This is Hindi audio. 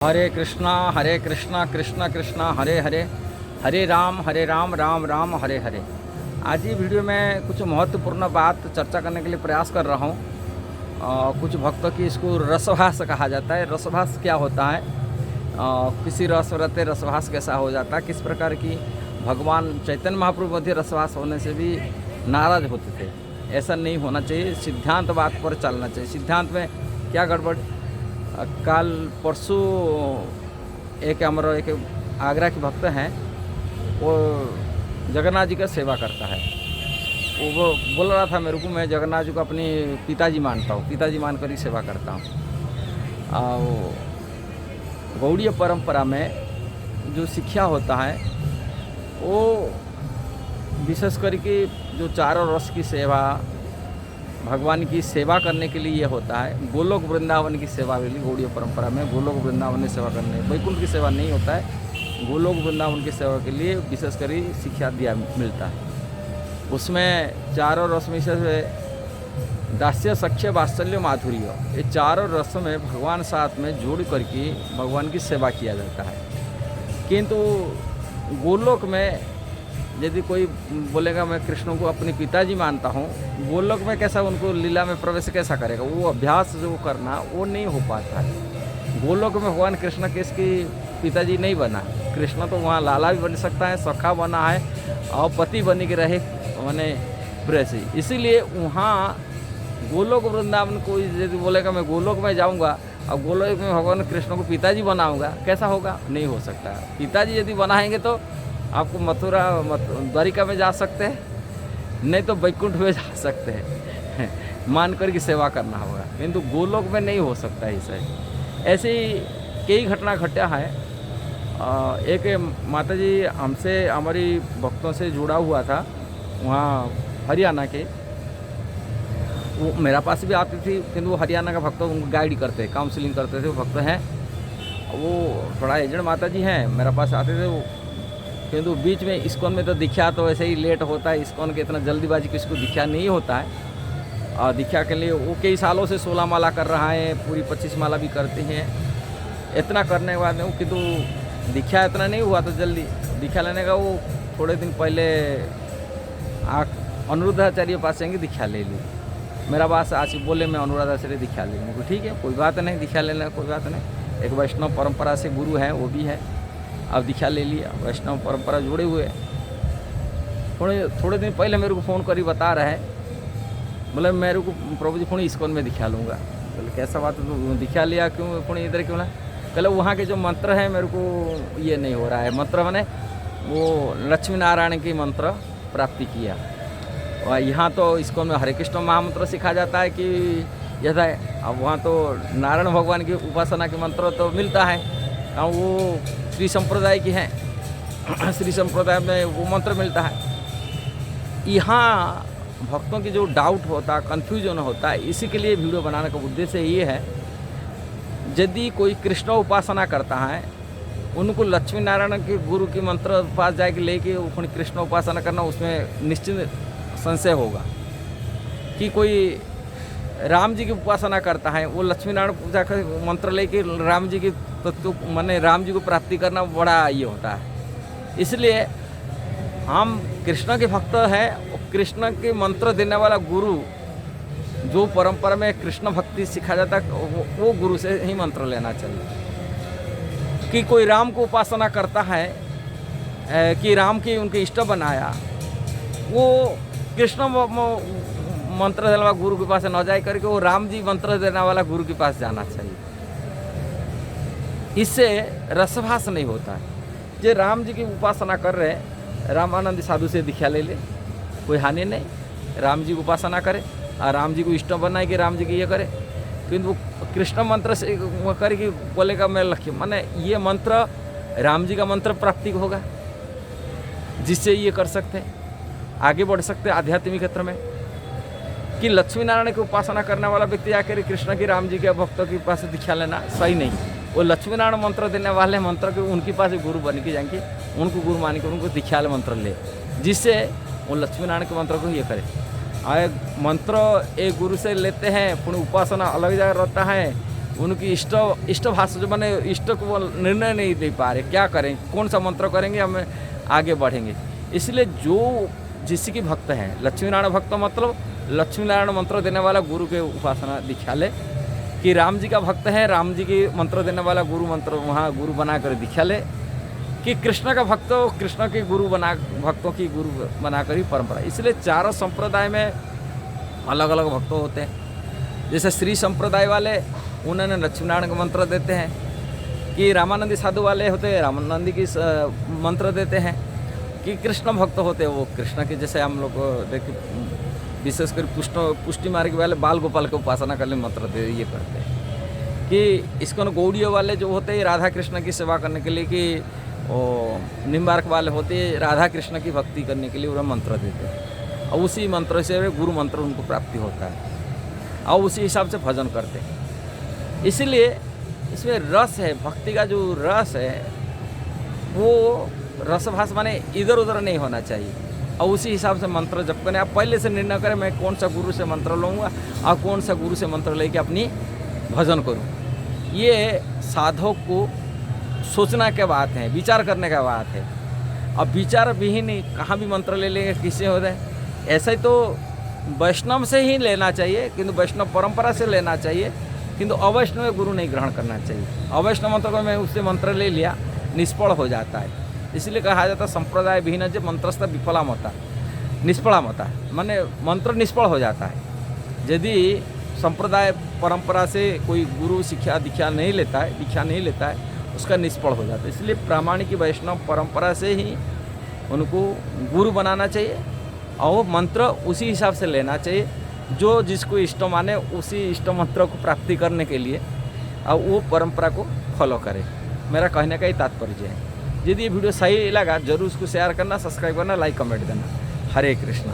हरे कृष्णा कृष्ण कृष्ण हरे हरे, हरे राम राम राम हरे हरे। आज ही वीडियो में कुछ महत्वपूर्ण बात चर्चा करने के लिए प्रयास कर रहा हूँ। कुछ भक्तों की इसको रसभास कहा जाता है। रसभास क्या होता है? किसी रस रहते रसभास कैसा हो जाता है, किस प्रकार की भगवान चैतन्य महाप्रभु मध्य रसभास होने से भी नाराज होते थे। ऐसा नहीं होना चाहिए, सिद्धांत बात पर चलना चाहिए। सिद्धांत में क्या गड़बड़? कल परसों एक आगरा के भक्त हैं, वो जगन्नाथ जी का सेवा करता है। वो बोल रहा था मेरे को, मैं जगन्नाथ जी को अपनी पिताजी मानता हूँ, पिताजी मानकर ही सेवा करता हूँ। गौड़ीय परंपरा में जो शिक्षा होता है वो विशेष करके जो चारों रस की सेवा, भगवान की सेवा करने के लिए ये होता है। गोलोक वृंदावन की सेवा के लिए गौड़ीय परंपरा में गोलोक वृंदावन में सेवा करने, वैकुंठ की सेवा नहीं होता है। गोलोक वृंदावन की सेवा के लिए विशेष कर शिक्षा दिया मिलता है। उसमें चारों रस में से दास्य सख्य वात्सल्य माधुर्य, ये चारों रस में भगवान साथ में जोड़ करके भगवान की सेवा किया जाता है। किंतु गोलोक में यदि कोई बोलेगा मैं कृष्ण को अपने पिताजी मानता हूँ, गोलोक में कैसा उनको लीला में प्रवेश कैसा करेगा? वो अभ्यास जो करना वो नहीं हो पाता है। गोलोक में भगवान कृष्ण किसकी पिताजी नहीं बना। कृष्ण तो वहाँ लाला भी बन सकता है, सखा बना है और पति बन के रहे मैंने प्रेसी। इसीलिए वहाँ गोलोक वृंदावन को यदि बोलेगा मैं गोलोक में जाऊँगा और गोलोक में भगवान कृष्ण को पिताजी बनाऊँगा, कैसा होगा? नहीं हो सकता। पिताजी यदि बनाएंगे तो आपको मथुरा द्वारिका में जा सकते हैं, नहीं तो वैकुंठ में जा सकते हैं। मान कर की सेवा करना होगा, किंतु गोलोक में नहीं हो सकता है। ऐसे ही कई घटना घटा है। एक माताजी हमसे हमारी भक्तों से जुड़ा हुआ था, वहाँ हरियाणा के। वो मेरा पास भी आती थी, किंतु वो हरियाणा का भक्त उनको गाइड करते, काउंसलिंग करते थे। वो भक्त हैं, वो थोड़ा एजेंट माताजी हैं, मेरा पास आते थे वो। किंतु बीच में इस्कॉन में तो दिखा तो ऐसे ही लेट होता है। इस्कॉन के इतना जल्दीबाजी किसी को दिखा नहीं होता है। और दिखा के लिए वो कई सालों से 16 माला कर रहा है, पूरी 25 माला भी करते हैं। इतना करने के बाद किंतु दिखा इतना नहीं हुआ तो जल्दी दिखा लेने का। वो थोड़े दिन पहले अनुरुद्धाचार्य पास जाएंगे, दिखा ले ली। मेरा बात आज बोले मैं अनुरुद्धाचार्य दिखा ले, मेरे को ठीक है कोई बात नहीं, दिखा लेना कोई बात नहीं। एक वैष्णव परंपरा से गुरु है, वो भी है, अब दिखा ले लिया। वैष्णव परंपरा जुड़े हुए। थोड़े दिन पहले मेरे को फ़ोन करी बता रहे हैं, बोले मेरे को प्रभु जी पुणे इस्कॉन में दिखा लूँगा। बोले कैसा बात है, दिखा लिया क्यों पुणे इधर क्यों ना? कहले वहाँ के जो मंत्र हैं मेरे को ये नहीं हो रहा है। मंत्र मैंने वो लक्ष्मी नारायण की मंत्र प्राप्ति किया। और यहाँ तो इस्कॉन में हरे कृष्ण महामंत्र सिखा जाता है कि जैसा है। अब वहाँ तो नारायण भगवान की उपासना के मंत्र तो मिलता है, और वो श्री संप्रदाय की हैं। श्री संप्रदाय में वो मंत्र मिलता है। यहाँ भक्तों की जो डाउट होता है, कन्फ्यूजन होता है, इसी के लिए वीडियो बनाने का उद्देश्य ये है। यदि कोई कृष्ण उपासना करता है, उनको लक्ष्मी नारायण के गुरु की मंत्र पास जाके लेके वो कृष्ण उपासना करना, उसमें निश्चित संशय होगा। कि कोई राम जी की उपासना करता है, वो लक्ष्मी नारायण पूजा कर मंत्र लेके राम जी की तत्व माने राम जी को प्राप्ति करना बड़ा ये होता है। इसलिए हम कृष्ण के भक्त हैं। कृष्ण के मंत्र देने वाला गुरु जो परंपरा में कृष्ण भक्ति सिखा जाता है, वो गुरु से ही मंत्र लेना चाहिए। कि कोई राम को उपासना करता है कि राम की उनके इष्ट बनाया, वो कृष्ण मंत्र देने वाला गुरु के पास न जाए करके वो राम जी मंत्र देने वाला गुरु के पास जाना चाहिए। इससे रसभास नहीं होता है। जो राम जी की उपासना कर रहे हैं, रामानंद साधु से दीक्षा ले ले, कोई हानि नहीं। राम जी की उपासना करे और राम जी को इष्ट बनाए कि राम जी की ये करे। किंतु कृष्ण मंत्र से करके बोलेगा मैं लक्ष्य माने ये मंत्र राम जी का मंत्र प्राप्ति होगा, जिससे ये कर सकते हैं, आगे बढ़ सकते हैं आध्यात्मिक क्षेत्र में। कि लक्ष्मी नारायण की उपासना करने वाला व्यक्ति आकर कृष्ण की राम जी के भक्तों के पास दीक्षा लेना सही नहीं। वो लक्ष्मी नारायण मंत्र देने वाले मंत्र के उनके पास गुरु बन के जाएंगे, उनको गुरु मान के उनको दीक्षा मंत्र ले, जिससे वो लक्ष्मी नारायण के मंत्र को ये करे। और मंत्र एक गुरु से लेते हैं, पुण्य उपासना अलग जगह रहता है। उनकी इष्ट भाषा जो माने इष्ट को वो निर्णय नहीं दे पा रहे, क्या करें, कौन सा मंत्र करेंगे हम आगे बढ़ेंगे। इसलिए जो जिसी की भक्त हैं, लक्ष्मी नारायण भक्त मतलब लक्ष्मी नारायण मंत्र देने वाला गुरु के उपासना दीक्षा ले, कि राम जी का भक्त है, राम जी की मंत्र देने वाला गुरु मंत्र वहाँ गुरु बना कर दीक्षा ले, कि कृष्ण का भक्त हो, कृष्ण के गुरु बना, भक्तों की गुरु बनाकर ही परंपरा। इसलिए चारों संप्रदाय में अलग अलग भक्त होते हैं। जैसे श्री संप्रदाय वाले उन्होंने लक्ष्मीनारायण का मंत्र देते हैं, कि रामानंदी साधु वाले होते हैं रामानंदी की मंत्र देते हैं, कि कृष्ण भक्त होते हैं वो कृष्ण के, जैसे हम लोग देखिए विशेषकर पुष्टि मार्ग वाले बाल गोपाल के उपासना करने मंत्र दे ये करते हैं। कि इसको गौड़ीय वाले जो होते हैं राधा कृष्ण की सेवा करने के लिए, कि वो निम्बार्क वाले होते हैं राधा कृष्ण की भक्ति करने के लिए वो मंत्र देते हैं, और उसी मंत्र से गुरु मंत्र उनको प्राप्ति होता है, और उसी हिसाब से भजन करते हैं। इसलिए इसमें रस है, भक्ति का जो रस है वो रसभास माने इधर उधर नहीं होना चाहिए, और उसी हिसाब से मंत्र जप करें। आप पहले से निर्णय करें मैं कौन सा गुरु से मंत्र लूँगा और कौन सा गुरु से मंत्र लेके अपनी भजन करूँ। ये साधक को सोचना क्या बात है, विचार करने का बात है। अब विचार विहीन कहाँ भी मंत्र ले लेंगे, किससे हो जाए। ऐसा ही तो वैष्णव से ही लेना चाहिए, किंतु वैष्णव परंपरा से लेना चाहिए, किंतु अवैष्णव गुरु नहीं ग्रहण करना चाहिए। अवैष्णव मंत्र को मैं उससे मंत्र ले लिया, निष्फल हो जाता है। इसलिए कहा जाता है संप्रदाय विहीन जो मंत्रस्थ विफलम होता है, निष्फलम होता है, माने मंत्र निष्फल हो जाता है। यदि संप्रदाय परंपरा से कोई गुरु दीक्षा नहीं लेता है उसका निष्फल हो जाता है। इसलिए प्रामाणिक वैष्णव परंपरा से ही उनको गुरु बनाना चाहिए, और वो मंत्र उसी हिसाब से लेना चाहिए जो जिसको इष्ट माने, उसी इष्ट मंत्र को प्राप्ति करने के लिए और वो परंपरा को फॉलो करे। मेरा कहने का ही तात्पर्य है। यदि ये वीडियो सही लगा जरूर उसको शेयर करना, सब्सक्राइब करना, लाइक कमेंट करना। हरे कृष्णा।